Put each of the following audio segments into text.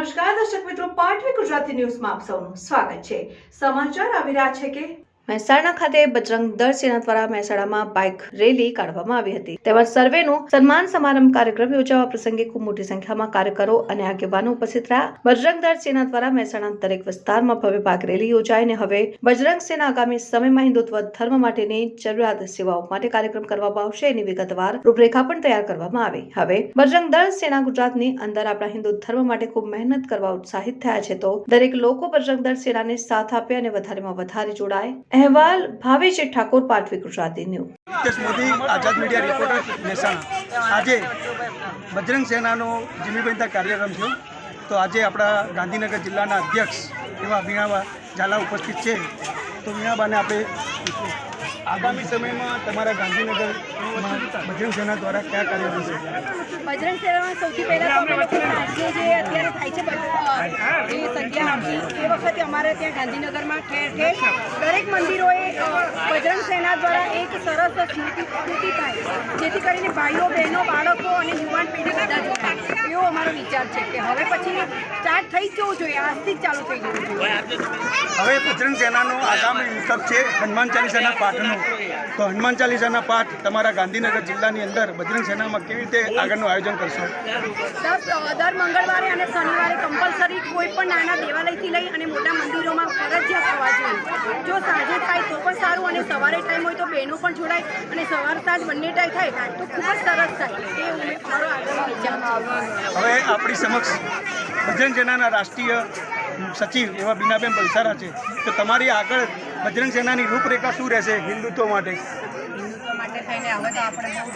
નમસ્કાર દર્શક મિત્રો, પાટવી ગુજરાતી ન્યૂઝમાં આપ સૌનું સ્વાગત છે। સમાચાર આવી રહ્યા છે કે મહેસાણા ખાતે બજરંગ દળ સેના દ્વારા મહેસાણામાં બાઇક રેલી કાઢવામાં આવી હતી। તેમજ સર્વેનું સન્માન સમારંભ કાર્યક્રમ યોજાવા પ્રસંગે ખૂબ મોટી સંખ્યામાં કાર્યકરો અને આગેવાનો ઉપસ્થિત રહ્યા। બજરંગ દળ સેના દ્વારા મહેસાણા દરેક વિસ્તારમાં ભવ્ય બાઇક રેલી યોજાઈ અને હવે બજરંગ સેના આગામી સમયમાં હિન્દુત્વ ધર્મ માટેની જરૂરિયાત સેવાઓ માટે કાર્યક્રમ કરવામાં આવશે એની વિગતવાર રૂપરેખા પણ તૈયાર કરવામાં આવી। હવે બજરંગ દળ સેના ગુજરાતની અંદર આપણા હિન્દુ ધર્મ માટે ખૂબ મહેનત કરવા ઉત્સાહિત થયા છે, તો દરેક લોકો બજરંગ દળ સેનાને સાથ આપે અને વધારેમાં વધારે જોડાય। अहवाल भावेश ठाकुर, पाटवी गुजराती न्यूज। मोदी आजाद मीडिया रिपोर्टर महेसाणा। आज बजरंग सेनानो जिम्मेदारी कार्यक्रम थयो, तो आज अपना गांधीनगर जिल्लाना अध्यक्ष एवं वीणाबा झाला उपस्थित है। तो वीणाबा ने आपणे आगामी समय में तमारा गांधीनगर बजरंग सेना द्वारा क्या कार्य थशे? बजरंग सेना सौथी पहला तो આજે જે અત્યારે થાય છે એ સંધ્યા એ વખતે અમારે ત્યાં ગાંધીનગરમાં ઠેર ઠેર દરેક મંદિરોએ બજરંગ સેના દ્વારા એક સરસ સ્મૃતિ થાય, જેથી કરીને ભાઈઓ બહેનો બાળકો અને યુવાન પેઢી બધા જોડાય, એવો અમારો વિચાર છે કે હવે પછી સ્ટાર્ટ થઈ જ જવું જોઈએ, આજથી જ ચાલુ થઈ જવું જોઈએ। હવે બજરંગ સેનાનો આગામી ઉત્સવ છે હનુમાન ચાલીસાના પાઠનો, તો હનુમાન ચાલીસાના પાઠ તમારા ગાંધીનગર જિલ્લાની અંદર બજરંગ સેનામાં કેવી રીતે આગળનું આયોજન કરશો? દર મંગળવારે અને શનિવારે કમ્પલસરી કોઈ પણ નાના દેવાલયથી લઈ અને મોટા મંદિરોમાં ફરજિયાત થવા જોઈએ। જો સાંજે થાય તો પણ સારું, અને સવારે ટાઈમ હોય તો બહેનો પણ જોડાય અને સવાર સાંજ બંને ટાઈમ થાય તો ખૂબ જ સરસ થાય, એ મારો આગળનો વિચાર છે। હવે આપણી સમક્ષ બજરંગ સેનાના રાષ્ટ્રીય સચિવ એવા બીનાબેન બલસારા છે, તો તમારી આગળ બજરંગ સેનાની રૂપરેખા શું રહેશે હિન્દુત્વ માટે? હિન્દુત્વ માટે થઈને હવે તો આપણે બહુ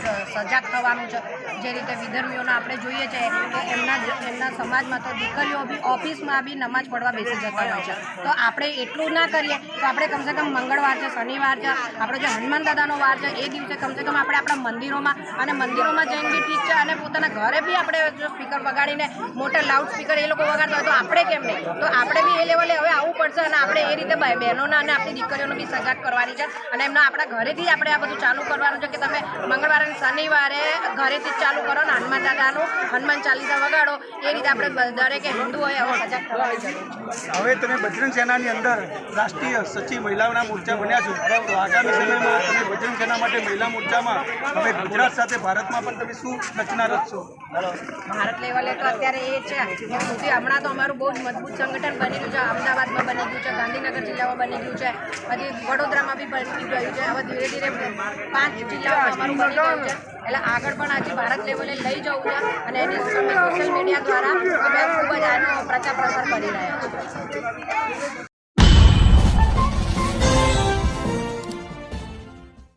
સજાગ થવાનું છે। જે રીતે વિધર્મીઓને આપણે જોઈએ છે કે એમના સમાજમાં તો દીકરીઓ બી ઓફિસમાં બી નમાજ પડવા બેસી જતા હોય છે, તો આપણે એટલું ના કરીએ તો આપણે કમસે કમ મંગળવાર છે, શનિવાર છે, આપણો જે હનુમાન દાદાનો વાર છે એ દિવસે કમસે કમ આપણે આપણા મંદિરોમાં જઈને બી ઠીક છે, અને પોતાના ઘરે બી આપણે જો સ્પીકર વગાડીને મોટા લાઉડ સ્પીકર એ લોકો વગાડતા હોય તો આપણે કેમ નહીં, તો આપણે બી એ લેવલે હવે આવવું પડશે અને આપણે એ રીતે બહેનોના અને આપણી દીકરીઓને બી સજાગ કરવાની છે, અને એમના આપણા ઘરેથી આપણે આ બધું ચાલુ કરવાનું છે કે તમે મંગળવારે અને શનિવારે ઘરેથી જ ચાલુ કરો ને હનુમાન દાદાનું હનુમાન ચાલીસા વગાડો, એ રીતે આપણે દરેકે હિન્દુ હોય હવે સજાગ થવાની જરૂર છે। હવે તમે બજરંગ સેનાની અંદર રાષ્ટ્રીય સચિવ મહિલાઓના મોરચા બન્યા છો, તો આગામી સમયમાં તમે બજરંગ સેના માટે મહિલા મોરચામાં હવે ગુજરાત સાથે ભારતમાં પણ તમે શું રચના રચશો? ભારત લેવલે તો અત્યારે એ છે કે સુધી હમણાં તો અમારું બહુ જ મજબૂત સંગઠન બની ગયું છે, અમદાવાદમાં બની ગયું છે, ગાંધીનગર જિલ્લામાં બની ગયું છે, હજી વડોદરામાં બી બની ગયું છે, હવે ધીરે ધીરે 5 જિલ્લામાં અમારું બની ગયું છે, એટલે આગળ પણ આજે ભારત લેવલે લઈ જવું છે, અને એની સોશિયલ મીડિયા દ્વારા અમે ખૂબ જ આનો પ્રચાર પ્રસાર કરી રહ્યા છીએ।